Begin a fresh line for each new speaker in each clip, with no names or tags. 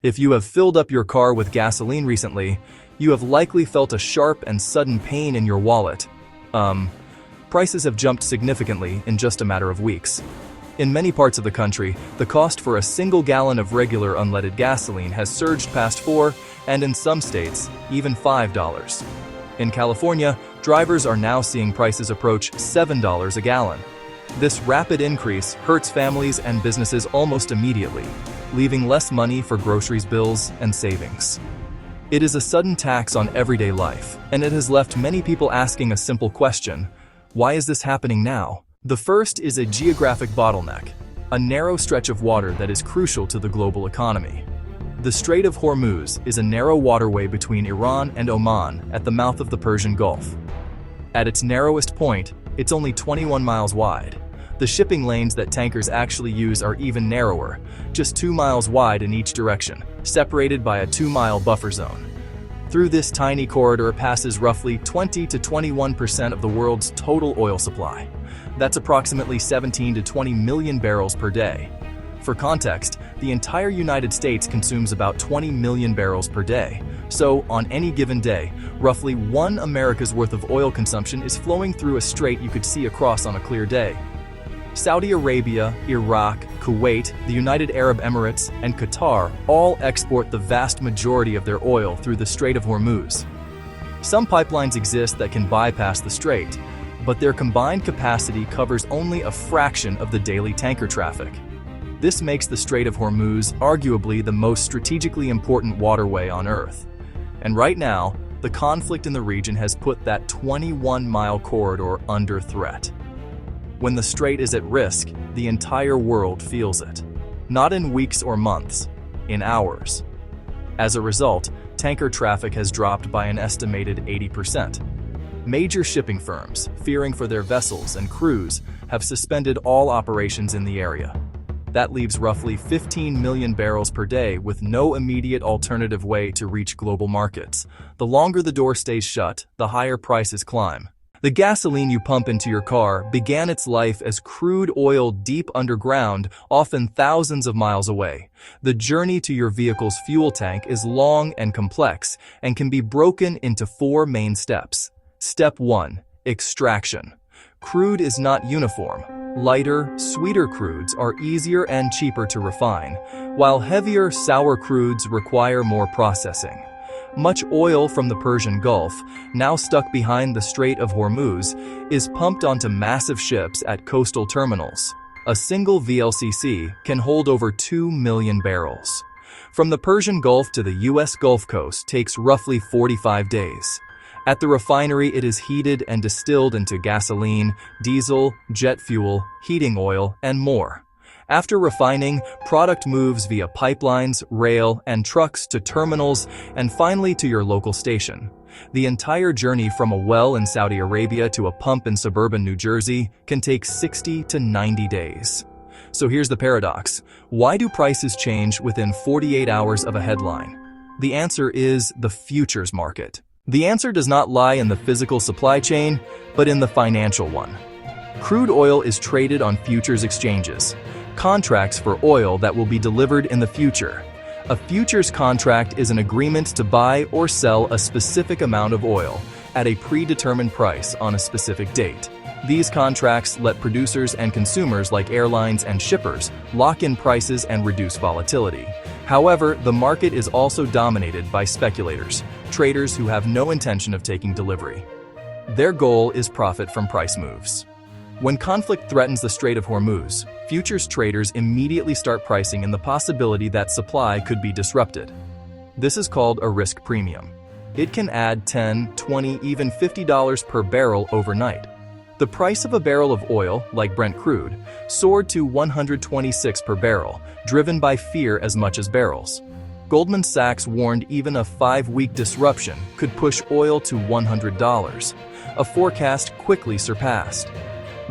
If you have filled up your car with gasoline recently, you have likely felt a sharp and sudden pain in your wallet. Prices have jumped significantly in just a matter of weeks. In many parts of the country, the cost for a single gallon of regular unleaded gasoline has surged past $4, and in some states, even $5. In California, drivers are now seeing prices approach $7 a gallon. This rapid increase hurts families and businesses almost immediately, leaving less money for groceries, bills, and savings. It is a sudden tax on everyday life, and it has left many people asking a simple question: why is this happening now? The first is a geographic bottleneck, a narrow stretch of water that is crucial to the global economy. The Strait of Hormuz is a narrow waterway between Iran and Oman at the mouth of the Persian Gulf. At its narrowest point, it's only 21 miles wide. The shipping lanes that tankers actually use are even narrower, just 2 miles wide in each direction, separated by a 2-mile buffer zone. Through this tiny corridor passes roughly 20 to 21% of the world's total oil supply. That's approximately 17 to 20 million barrels per day. For context, the entire United States consumes about 20 million barrels per day. So, on any given day, roughly 1 America's worth of oil consumption is flowing through a strait you could see across on a clear day. Saudi Arabia, Iraq, Kuwait, the United Arab Emirates, and Qatar all export the vast majority of their oil through the Strait of Hormuz. Some pipelines exist that can bypass the strait, but their combined capacity covers only a fraction of the daily tanker traffic. This makes the Strait of Hormuz arguably the most strategically important waterway on Earth. And right now, the conflict in the region has put that 21-mile corridor under threat. When the strait is at risk, the entire world feels it. Not in weeks or months, in hours. As a result, tanker traffic has dropped by an estimated 80%. Major shipping firms, fearing for their vessels and crews, have suspended all operations in the area. That leaves roughly 15 million barrels per day with no immediate alternative way to reach global markets. The longer the door stays shut, the higher prices climb. The gasoline you pump into your car began its life as crude oil deep underground, often thousands of miles away. The journey to your vehicle's fuel tank is long and complex and can be broken into 4 main steps. Step 1. Extraction. Crude is not uniform. Lighter, sweeter crudes are easier and cheaper to refine, while heavier, sour crudes require more processing. Much oil from the Persian Gulf, now stuck behind the Strait of Hormuz, is pumped onto massive ships at coastal terminals. A single VLCC can hold over 2 million barrels. From the Persian Gulf to the U.S. Gulf Coast takes roughly 45 days. At the refinery, it is heated and distilled into gasoline, diesel, jet fuel, heating oil, and more. After refining, product moves via pipelines, rail, and trucks to terminals and finally to your local station. The entire journey from a well in Saudi Arabia to a pump in suburban New Jersey can take 60 to 90 days. So here's the paradox. Why do prices change within 48 hours of a headline? The answer is the futures market. The answer does not lie in the physical supply chain, but in the financial one. Crude oil is traded on futures exchanges, contracts for oil that will be delivered in the future. A futures contract is an agreement to buy or sell a specific amount of oil at a predetermined price on a specific date. These contracts let producers and consumers like airlines and shippers lock in prices and reduce volatility. However, the market is also dominated by speculators, traders who have no intention of taking delivery. Their goal is profit from price moves. When conflict threatens the Strait of Hormuz, futures traders immediately start pricing in the possibility that supply could be disrupted. This is called a risk premium. It can add $10, $20, even $50 per barrel overnight. The price of a barrel of oil, like Brent crude, soared to $126 per barrel, driven by fear as much as barrels. Goldman Sachs warned even a 5-week disruption could push oil to $100, a forecast quickly surpassed.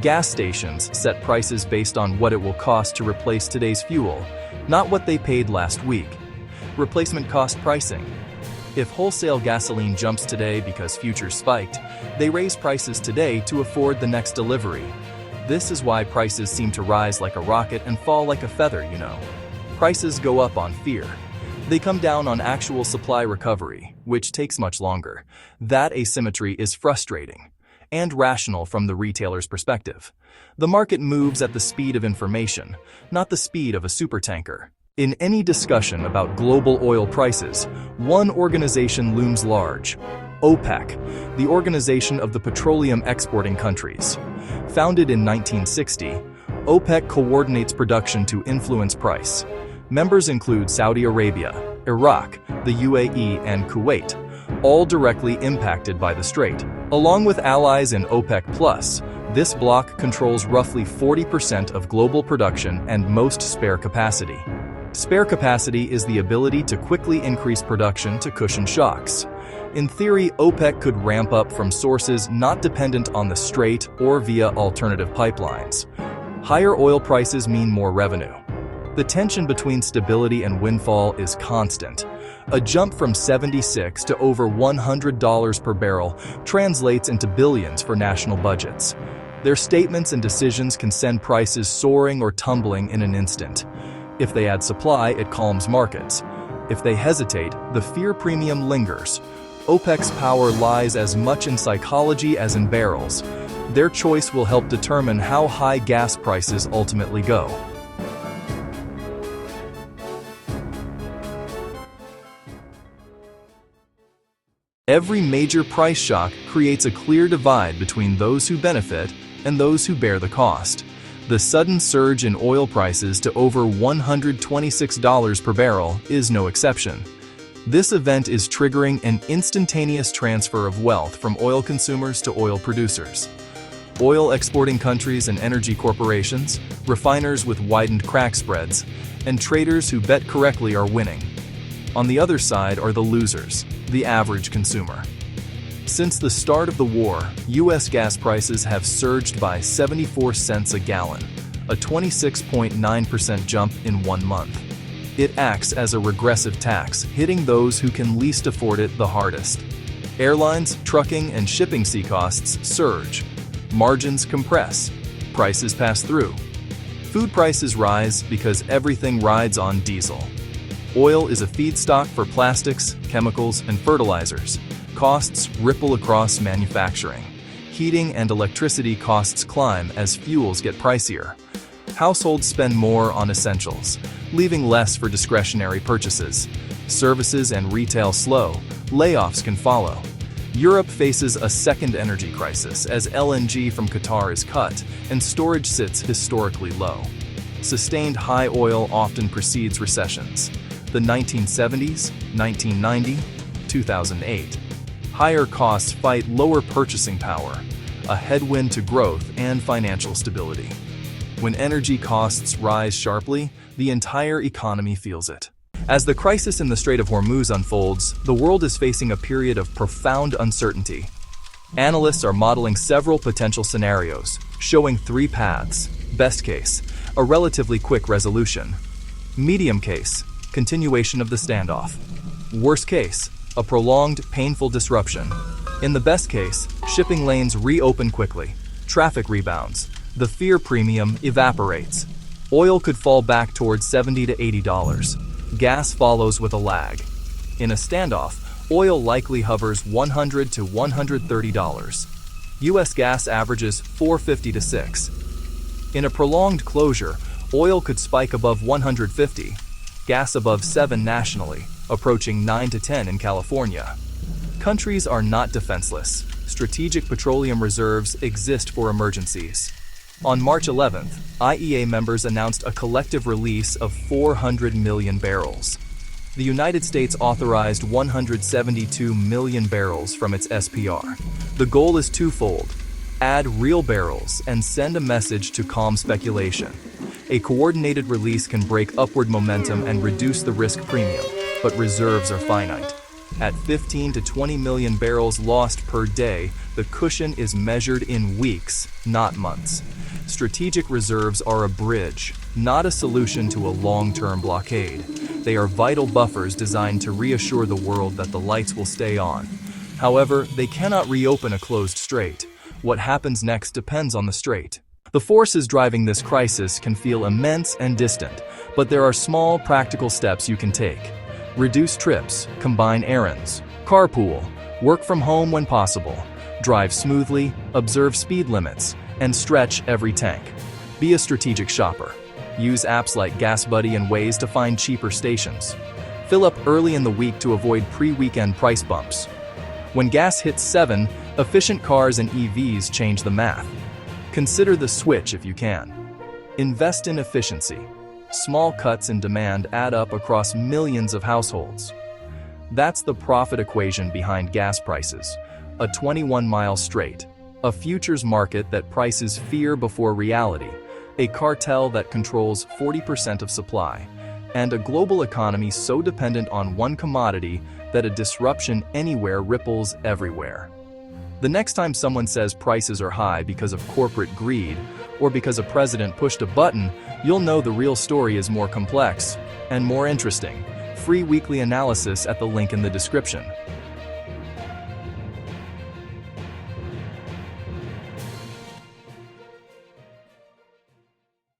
Gas stations set prices based on what it will cost to replace today's fuel, not what they paid last week. Replacement cost pricing. If wholesale gasoline jumps today because futures spiked, they raise prices today to afford the next delivery. This is why prices seem to rise like a rocket and fall like a feather, Prices go up on fear. They come down on actual supply recovery, which takes much longer. That asymmetry is frustrating and rational from the retailer's perspective. The market moves at the speed of information, not the speed of a supertanker. In any discussion about global oil prices, one organization looms large: OPEC, the Organization of the Petroleum Exporting Countries. Founded in 1960, OPEC coordinates production to influence price. Members include Saudi Arabia, Iraq, the UAE, and Kuwait, all directly impacted by the strait. Along with allies in OPEC+, this bloc controls roughly 40% of global production and most spare capacity. Spare capacity is the ability to quickly increase production to cushion shocks. In theory, OPEC could ramp up from sources not dependent on the strait or via alternative pipelines. Higher oil prices mean more revenue. The tension between stability and windfall is constant. A jump from $76 to over $100 per barrel translates into billions for national budgets. Their statements and decisions can send prices soaring or tumbling in an instant. If they add supply, it calms markets. If they hesitate, the fear premium lingers. OPEC's power lies as much in psychology as in barrels. Their choice will help determine how high gas prices ultimately go. Every major price shock creates a clear divide between those who benefit and those who bear the cost. The sudden surge in oil prices to over $126 per barrel is no exception. This event is triggering an instantaneous transfer of wealth from oil consumers to oil producers. Oil exporting countries and energy corporations, refiners with widened crack spreads, and traders who bet correctly are winning. On the other side are the losers, the average consumer. Since the start of the war, U.S. gas prices have surged by 74 cents a gallon, a 26.9% jump in 1 month. It acts as a regressive tax, hitting those who can least afford it the hardest. Airlines, trucking, and shipping sea costs surge. Margins compress. Prices pass through. Food prices rise because everything rides on diesel. Oil is a feedstock for plastics, chemicals, and fertilizers. Costs ripple across manufacturing. Heating and electricity costs climb as fuels get pricier. Households spend more on essentials, leaving less for discretionary purchases. Services and retail slow. Layoffs can follow. Europe faces a second energy crisis as LNG from Qatar is cut and storage sits historically low. Sustained high oil often precedes recessions. The 1970s, 1990, 2008. Higher costs fight lower purchasing power, a headwind to growth and financial stability. When energy costs rise sharply, the entire economy feels it. As the crisis in the Strait of Hormuz unfolds, the world is facing a period of profound uncertainty. Analysts are modeling several potential scenarios, showing 3 paths. Best case, a relatively quick resolution. Medium case, continuation of the standoff. Worst case, a prolonged, painful disruption. In the best case, shipping lanes reopen quickly. Traffic rebounds. The fear premium evaporates. Oil could fall back towards $70 to $80. Gas follows with a lag. In a standoff, oil likely hovers $100 to $130. U.S. gas averages $4.50 to $6. In a prolonged closure, oil could spike above $150. Gas above $7 nationally, approaching $9 to $10 in California. Countries are not defenseless. Strategic petroleum reserves exist for emergencies. On March 11th, IEA members announced a collective release of 400 million barrels. The United States authorized 172 million barrels from its SPR. The goal is twofold: add real barrels and send a message to calm speculation. A coordinated release can break upward momentum and reduce the risk premium, but reserves are finite. At 15 to 20 million barrels lost per day, the cushion is measured in weeks, not months. Strategic reserves are a bridge, not a solution to a long-term blockade. They are vital buffers designed to reassure the world that the lights will stay on. However, they cannot reopen a closed strait. What happens next depends on the strait. The forces driving this crisis can feel immense and distant, but there are small, practical steps you can take. Reduce trips, combine errands, carpool, work from home when possible, drive smoothly, observe speed limits, and stretch every tank. Be a strategic shopper. Use apps like GasBuddy and Waze to find cheaper stations. Fill up early in the week to avoid pre-weekend price bumps. When gas hits 7, efficient cars and EVs change the math. Consider the switch if you can. Invest in efficiency. Small cuts in demand add up across millions of households. That's the profit equation behind gas prices. A 21-mile straight. A futures market that prices fear before reality. A cartel that controls 40% of supply. And a global economy so dependent on one commodity that a disruption anywhere ripples everywhere. The next time someone says prices are high because of corporate greed or because a president pushed a button, you'll know the real story is more complex and more interesting. Free weekly analysis at the link in the description.